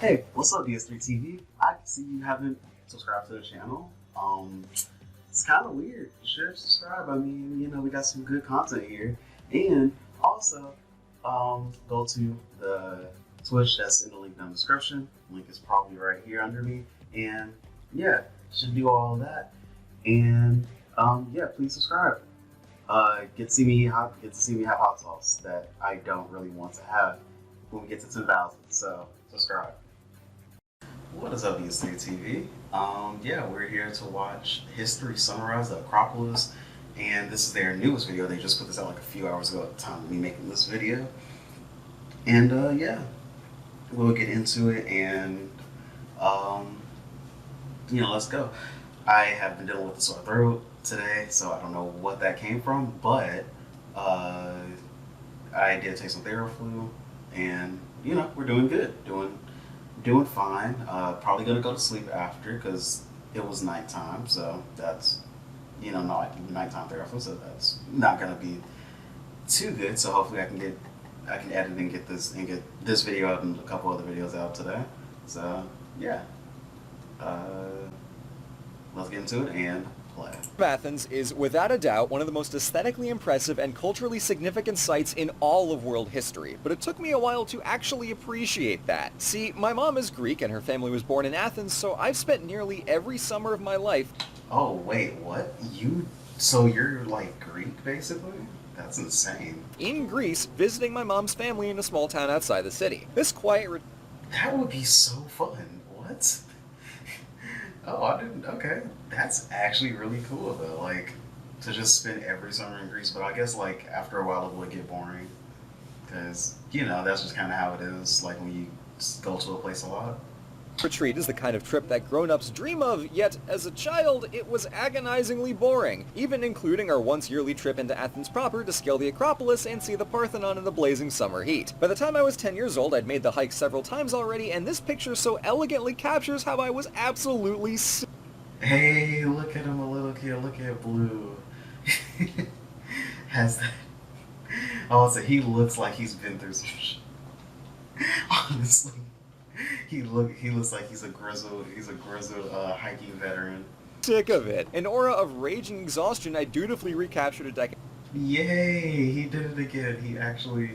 Hey, what's up, DS3 TV? I can see you haven't subscribed to the channel. It's kind of weird. You should subscribe. I mean, we got some good content here. And also, go to the Twitch that's in the link down in the description. Link is probably right here under me. And yeah, should do all of that. And yeah, please subscribe. Get to see me have hot sauce that I don't really want to have when we get to 10,000. So subscribe. What is up, DS3 TV? Yeah, we're here to watch History Summarize the Acropolis, and this is their newest video. They just put this out like a few hours ago at the time of me making this video. And yeah, we'll get into it, and let's go. I have been dealing with a sore throat today, so I don't know what that came from, but I did take some Theraflu, and we're doing good, doing fine. Probably gonna go to sleep after because it was nighttime, so that's not nighttime Theraflu, so that's not gonna be too good. So hopefully I can edit and get this video out and a couple other videos out today. So yeah, let's get into it and play. Athens is without a doubt one of the most aesthetically impressive and culturally significant sites in all of world history, but it took me a while to actually appreciate that. See, my mom is Greek and her family was born in Athens, so I've spent nearly every summer of my life... Oh wait, what? So you're like Greek basically? That's insane. ...in Greece, visiting my mom's family in a small town outside the city. This quiet... That would be so fun. What? Oh, I didn't. Okay, that's actually really cool though. Like to just spend every summer in Greece, but I guess like after a while it would get boring because that's just kind of how it is. Like when you go to a place a lot. Retreat is the kind of trip that grown-ups dream of, yet as a child it was agonizingly boring, even including our once-yearly trip into Athens proper to scale the Acropolis and see the Parthenon in the blazing summer heat. By the time I was 10 years old, I'd made the hike several times already, and this picture so elegantly captures how I was absolutely Hey, look at him, a little kid, look at Blue. Has that... Oh, so he looks like he's been through some shit. Honestly. He looks like he's a grizzled hiking veteran. Sick of it. An aura of rage and exhaustion I dutifully recaptured a decade. Yay! He did it again. He actually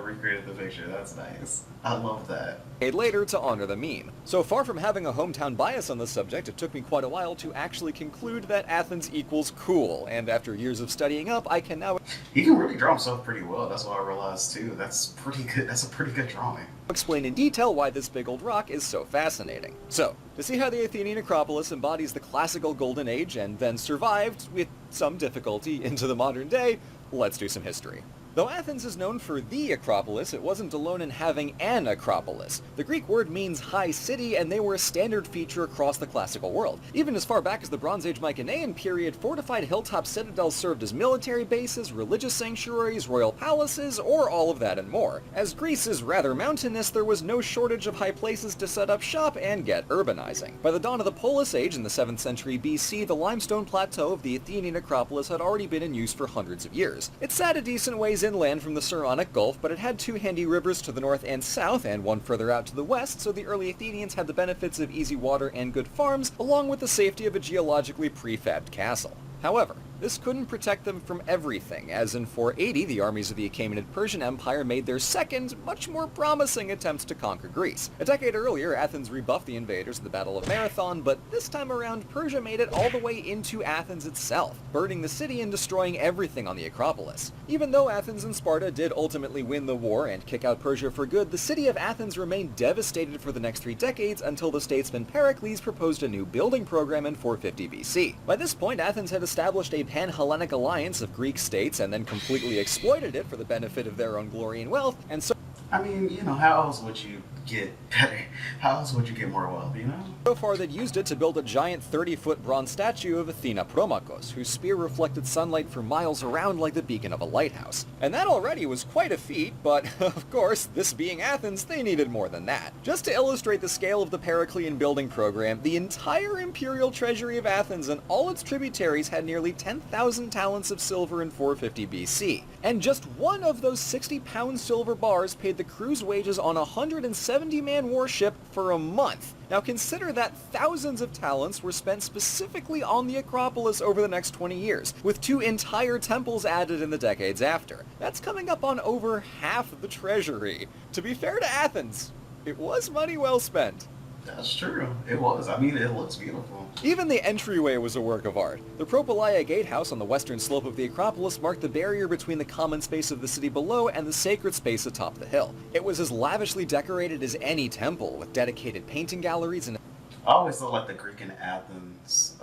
recreated the picture. That's nice. I love that. Later to honor the meme. So far from having a hometown bias on the subject, it took me quite a while to actually conclude that Athens equals cool, and after years of studying up, I can now... He can really draw himself pretty well. That's what I realized too. That's pretty good. That's a pretty good drawing. Explain in detail why this big old rock is so fascinating. So, to see how the Athenian Acropolis embodies the classical golden age and then survived, with some difficulty, into the modern day, let's do some history. Though Athens is known for the Acropolis, it wasn't alone in having an Acropolis. The Greek word means high city, and they were a standard feature across the classical world. Even as far back as the Bronze Age Mycenaean period, fortified hilltop citadels served as military bases, religious sanctuaries, royal palaces, or all of that and more. As Greece is rather mountainous, there was no shortage of high places to set up shop and get urbanizing. By the dawn of the Polis Age in the 7th century BC, the limestone plateau of the Athenian Acropolis had already been in use for hundreds of years. It sat a decent ways inland from the Saronic Gulf, but it had two handy rivers to the north and south, and one further out to the west, so the early Athenians had the benefits of easy water and good farms, along with the safety of a geologically prefabbed castle. However, this couldn't protect them from everything, as in 480 the armies of the Achaemenid Persian Empire made their second, much more promising attempts to conquer Greece. A decade earlier, Athens rebuffed the invaders at the Battle of Marathon, but this time around Persia made it all the way into Athens itself, burning the city and destroying everything on the Acropolis. Even though Athens and Sparta did ultimately win the war and kick out Persia for good, the city of Athens remained devastated for the next 3 decades until the statesman Pericles proposed a new building program in 450 BC. By this point, Athens had established a pan-Hellenic alliance of Greek states and then completely exploited it for the benefit of their own glory and wealth, and so... I mean, how else would you get better? How else would you get more wealth, So far, they'd used it to build a giant 30-foot bronze statue of Athena Promachos, whose spear reflected sunlight for miles around like the beacon of a lighthouse. And that already was quite a feat, but, of course, this being Athens, they needed more than that. Just to illustrate the scale of the Periclean building program, the entire imperial treasury of Athens and all its tributaries had nearly 10,000 talents of silver in 450 BC. And just one of those 60-pound silver bars paid the crew's wages on a 170-man warship for a month. Now consider that thousands of talents were spent specifically on the Acropolis over the next 20 years, with 2 entire temples added in the decades after. That's coming up on over half of the treasury. To be fair to Athens, it was money well spent. That's true. It was. I mean, it looks beautiful. Even the entryway was a work of art. The Propylaea Gatehouse on the western slope of the Acropolis marked the barrier between the common space of the city below and the sacred space atop the hill. It was as lavishly decorated as any temple, with dedicated painting galleries and... I always thought like the Greek in Athens,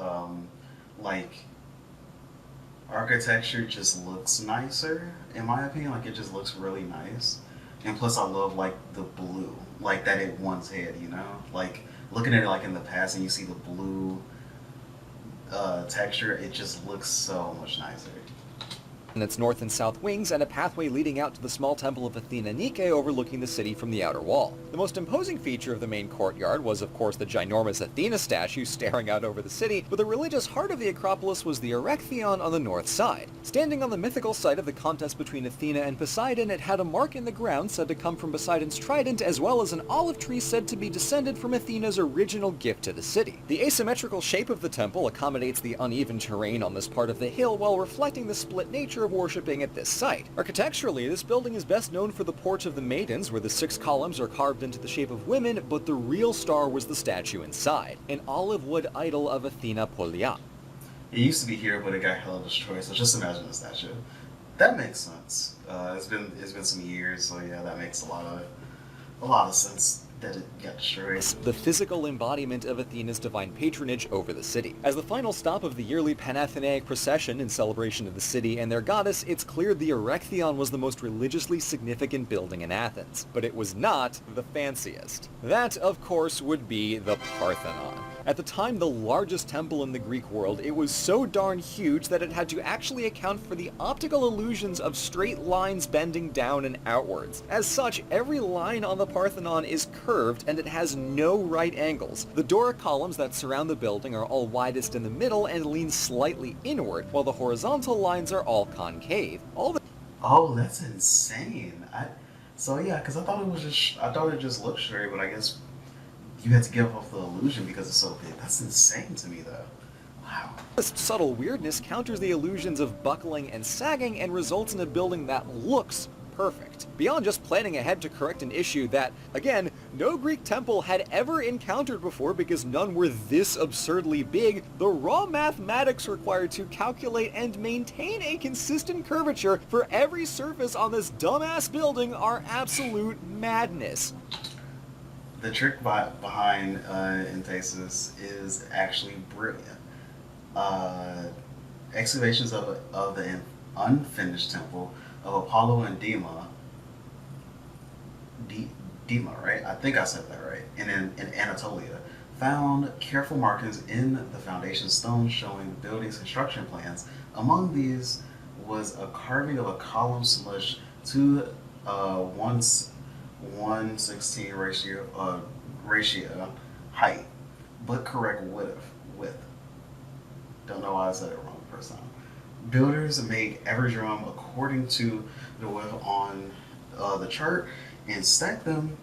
like architecture just looks nicer, in my opinion. Like it just looks really nice. And plus I love like the blue, like that it once had, you know? Like looking at it like in the past and you see the blue texture, it just looks so much nicer. and its north and south wings, and a pathway leading out to the small temple of Athena Nike overlooking the city from the outer wall. The most imposing feature of the main courtyard was of course the ginormous Athena statue staring out over the city, but the religious heart of the Acropolis was the Erechtheion on the north side. Standing on the mythical site of the contest between Athena and Poseidon, it had a mark in the ground said to come from Poseidon's trident, as well as an olive tree said to be descended from Athena's original gift to the city. The asymmetrical shape of the temple accommodates the uneven terrain on this part of the hill while reflecting the split nature of worshipping at this site. Architecturally, this building is best known for the Porch of the Maidens, where the 6 columns are carved into the shape of women, but the real star was the statue inside, an olive wood idol of Athena Polia. It used to be here, but it got hella destroyed, so just imagine the statue. That makes sense. It's been some years, so yeah, that makes a lot of sense that it got destroyed. The physical embodiment of Athena's divine patronage over the city. As the final stop of the yearly Panathenaic procession in celebration of the city and their goddess, it's clear the Erechtheion was the most religiously significant building in Athens, but it was not the fanciest. That, of course, would be the Parthenon. At the time the largest temple in the Greek world, it was so darn huge that it had to actually account for the optical illusions of straight lines bending down and outwards. As such, every line on the Parthenon is curved and it has no right angles. The Doric columns that surround the building are all widest in the middle and lean slightly inward, while the horizontal lines are all concave. Oh, that's insane. So yeah, because I thought it just looked straight, but I guess you had to give off the illusion because it's so big. That's insane to me, though. Wow. This subtle weirdness counters the illusions of buckling and sagging and results in a building that looks perfect. Beyond just planning ahead to correct an issue that, again, no Greek temple had ever encountered before because none were this absurdly big, the raw mathematics required to calculate and maintain a consistent curvature for every surface on this dumbass building are absolute madness. The trick behind Entasis is actually brilliant. Excavations of the unfinished temple of Apollo and Dema, right? I think I said that right. And in Anatolia, found careful markings in the foundation stone showing the building's construction plans. Among these was a carving of a column smush to 1:16 ratio height, but correct width. Don't know why I said it wrong the first time. Builders make every drum according to the width on the chart and stack them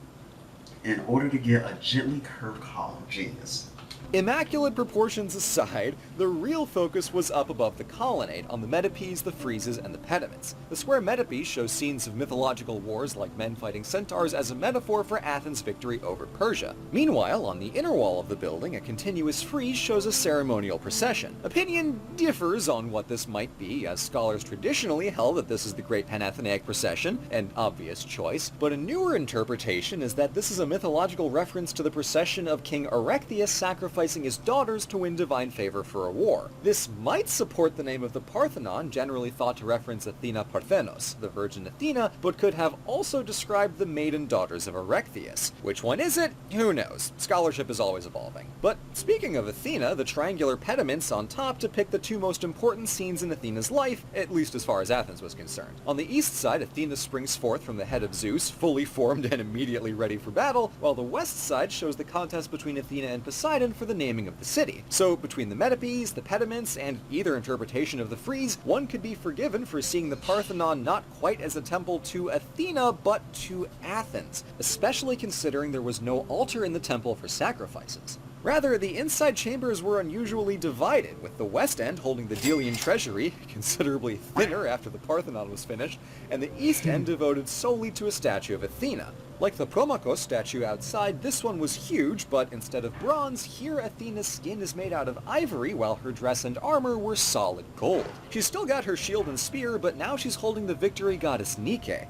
in order to get a gently curved column. Genius. Immaculate proportions aside, the real focus was up above the colonnade, on the metopes, the friezes, and the pediments. The square metope shows scenes of mythological wars like men fighting centaurs as a metaphor for Athens' victory over Persia. Meanwhile, on the inner wall of the building, a continuous frieze shows a ceremonial procession. Opinion differs on what this might be, as scholars traditionally held that this is the Great Panathenaic Procession, an obvious choice, but a newer interpretation is that this is a mythological reference to the procession of King Erechtheus sacrificing his daughters to win divine favor for a war. This might support the name of the Parthenon, generally thought to reference Athena Parthenos, the Virgin Athena, but could have also described the maiden daughters of Erechtheus. Which one is it? Who knows? Scholarship is always evolving. But speaking of Athena, the triangular pediments on top depict the 2 most important scenes in Athena's life, at least as far as Athens was concerned. On the east side, Athena springs forth from the head of Zeus, fully formed and immediately ready for battle, while the west side shows the contest between Athena and Poseidon for for the naming of the city. So between the metopes, the pediments, and either interpretation of the frieze, one could be forgiven for seeing the Parthenon not quite as a temple to Athena, but to Athens, especially considering there was no altar in the temple for sacrifices. Rather, the inside chambers were unusually divided, with the west end holding the Delian treasury, considerably thinner after the Parthenon was finished, and the east end devoted solely to a statue of Athena. Like the Promachos statue outside, this one was huge, but instead of bronze, here Athena's skin is made out of ivory, while her dress and armor were solid gold. She's still got her shield and spear, but now she's holding the victory goddess Nike.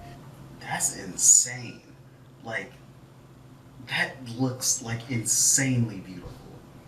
That's insane. Like, that looks like insanely beautiful.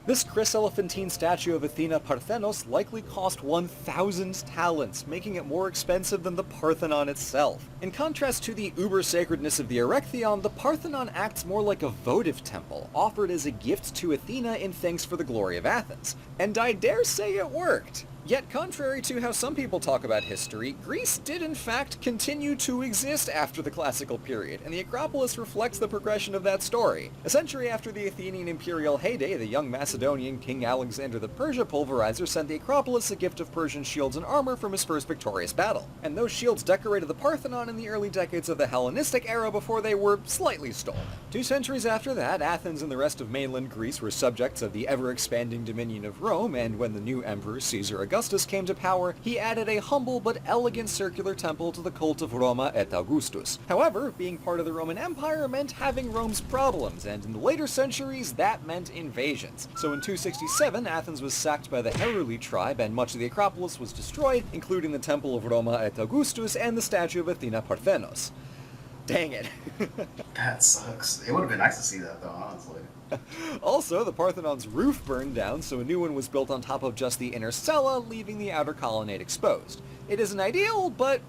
This chryselephantine statue of Athena Parthenos likely cost 1,000 talents, making it more expensive than the Parthenon itself. In contrast to the uber-sacredness of the Erechtheion, the Parthenon acts more like a votive temple, offered as a gift to Athena in thanks for the glory of Athens. And I dare say it worked. Yet contrary to how some people talk about history, Greece did in fact continue to exist after the classical period, and the Acropolis reflects the progression of that story. A century after the Athenian imperial heyday, the young Macedonian King Alexander the Persia Pulverizer sent the Acropolis a gift of Persian shields and armor from his first victorious battle, and those shields decorated the Parthenon in the early decades of the Hellenistic era before they were slightly stolen. 2 centuries after that, Athens and the rest of mainland Greece were subjects of the ever-expanding dominion of Rome, and when the new emperor Caesar Augustus came to power, he added a humble but elegant circular temple to the cult of Roma et Augustus. However, being part of the Roman Empire meant having Rome's problems, and in the later centuries, that meant invasions. So in 267, Athens was sacked by the Heruli tribe, and much of the Acropolis was destroyed, including the temple of Roma et Augustus and the statue of Athena Parthenos. Dang it. That sucks. It would have been nice to see that, though, honestly. Also, the Parthenon's roof burned down, so a new one was built on top of just the inner cella, leaving the outer colonnade exposed. It isn't ideal, but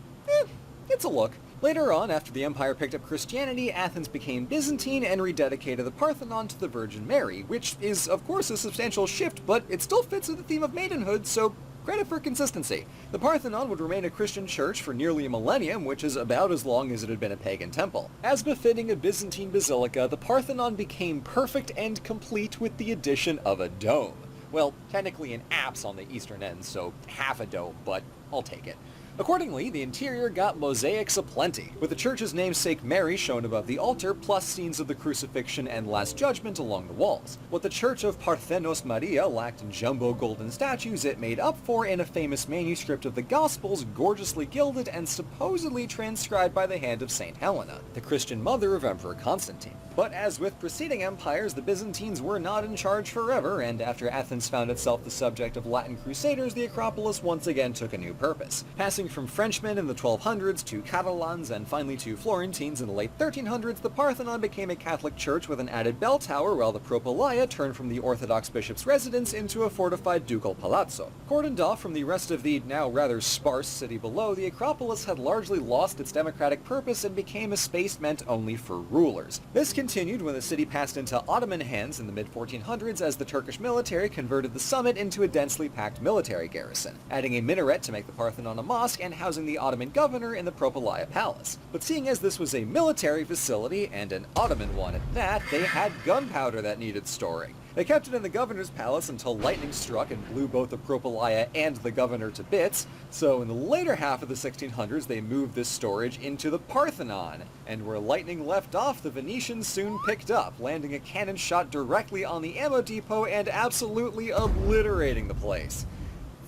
it's a look. Later on, after the empire picked up Christianity, Athens became Byzantine and rededicated the Parthenon to the Virgin Mary, which is, of course, a substantial shift, but it still fits with the theme of maidenhood, so credit for consistency. The Parthenon would remain a Christian church for nearly a millennium, which is about as long as it had been a pagan temple. As befitting a Byzantine basilica, the Parthenon became perfect and complete with the addition of a dome. Well, technically an apse on the eastern end, so half a dome, but I'll take it. Accordingly, the interior got mosaics aplenty, with the church's namesake Mary shown above the altar, plus scenes of the crucifixion and Last Judgment along the walls. What the Church of Parthenos Maria lacked in jumbo golden statues, it made up for in a famous manuscript of the Gospels, gorgeously gilded and supposedly transcribed by the hand of Saint Helena, the Christian mother of Emperor Constantine. But as with preceding empires, the Byzantines were not in charge forever, and after Athens found itself the subject of Latin crusaders, the Acropolis once again took a new purpose. Passing from Frenchmen in the 1200s to Catalans and finally to Florentines in the late 1300s, the Parthenon became a Catholic church with an added bell tower, while the Propylaea turned from the Orthodox bishop's residence into a fortified ducal palazzo. Cordoned off from the rest of the now rather sparse city below, the Acropolis had largely lost its democratic purpose and became a space meant only for rulers. This continued when the city passed into Ottoman hands in the mid-1400s as the Turkish military converted the summit into a densely packed military garrison, adding a minaret to make the Parthenon a mosque and housing the Ottoman governor in the Propylaea Palace. But seeing as this was a military facility, and an Ottoman one at that, they had gunpowder that needed storing. They kept it in the governor's palace until lightning struck and blew both the Propylaea and the governor to bits, so in the later half of the 1600s they moved this storage into the Parthenon, and where lightning left off, the Venetians soon picked up, landing a cannon shot directly on the ammo depot and absolutely obliterating the place.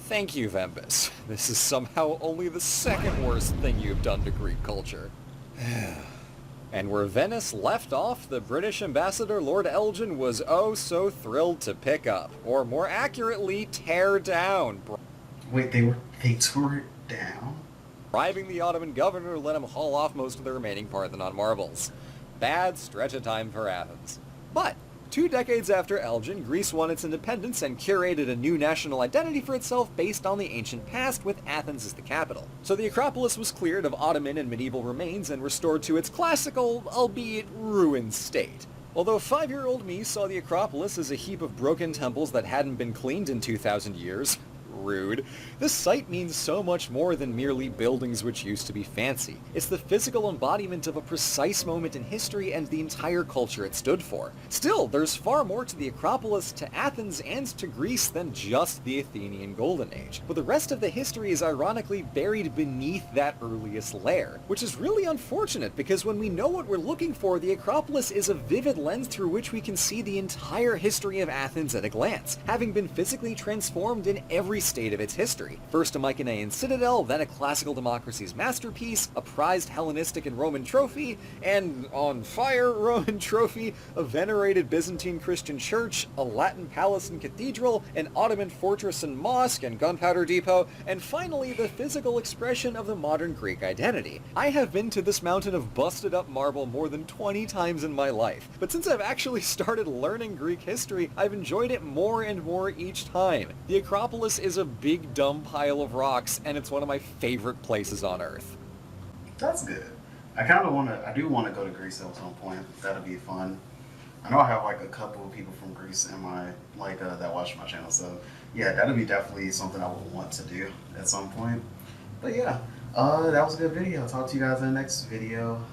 Thank you, Vembus. This is somehow only the second worst thing you've done to Greek culture. And where Venice left off, the British ambassador Lord Elgin was oh so thrilled to pick up, or more accurately, tear down. Wait, they tore it down? Bribing the Ottoman governor to let him haul off most of the remaining Parthenon marbles. Bad stretch of time for Athens. But 2 decades after Elgin, Greece won its independence and curated a new national identity for itself based on the ancient past, with Athens as the capital. So the Acropolis was cleared of Ottoman and medieval remains and restored to its classical, albeit ruined state. Although 5-year-old me saw the Acropolis as a heap of broken temples that hadn't been cleaned in 2,000 years, Rude. This site means so much more than merely buildings which used to be fancy. It's the physical embodiment of a precise moment in history and the entire culture it stood for. Still, there's far more to the Acropolis, to Athens, and to Greece than just the Athenian Golden Age. But the rest of the history is ironically buried beneath that earliest layer, which is really unfortunate because when we know what we're looking for, the Acropolis is a vivid lens through which we can see the entire history of Athens at a glance, having been physically transformed in every state of its history. First a Mycenaean citadel, then a classical democracy's masterpiece, a prized Hellenistic and Roman trophy, and on fire Roman trophy, a venerated Byzantine Christian church, a Latin palace and cathedral, an Ottoman fortress and mosque and gunpowder depot, and finally the physical expression of the modern Greek identity. I have been to this mountain of busted up marble more than 20 times in my life, but since I've actually started learning Greek history, I've enjoyed it more and more each time. The Acropolis is a big dumb pile of rocks, and it's one of my favorite places on Earth. That's good. I do want to go to Greece at some point. That'll be fun. I know I have like a couple of people from Greece in my, that watch my channel, so yeah, that'll be definitely something I would want to do at some point. But yeah, that was a good video. I'll talk to you guys in the next video.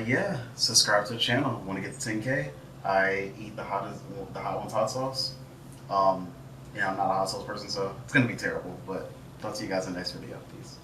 Yeah, subscribe to the channel. Want to get to 10K? I eat the hot ones hot sauce. Yeah, I'm not a hot sauce person, so it's gonna be terrible. But talk to you guys in the next video. Peace.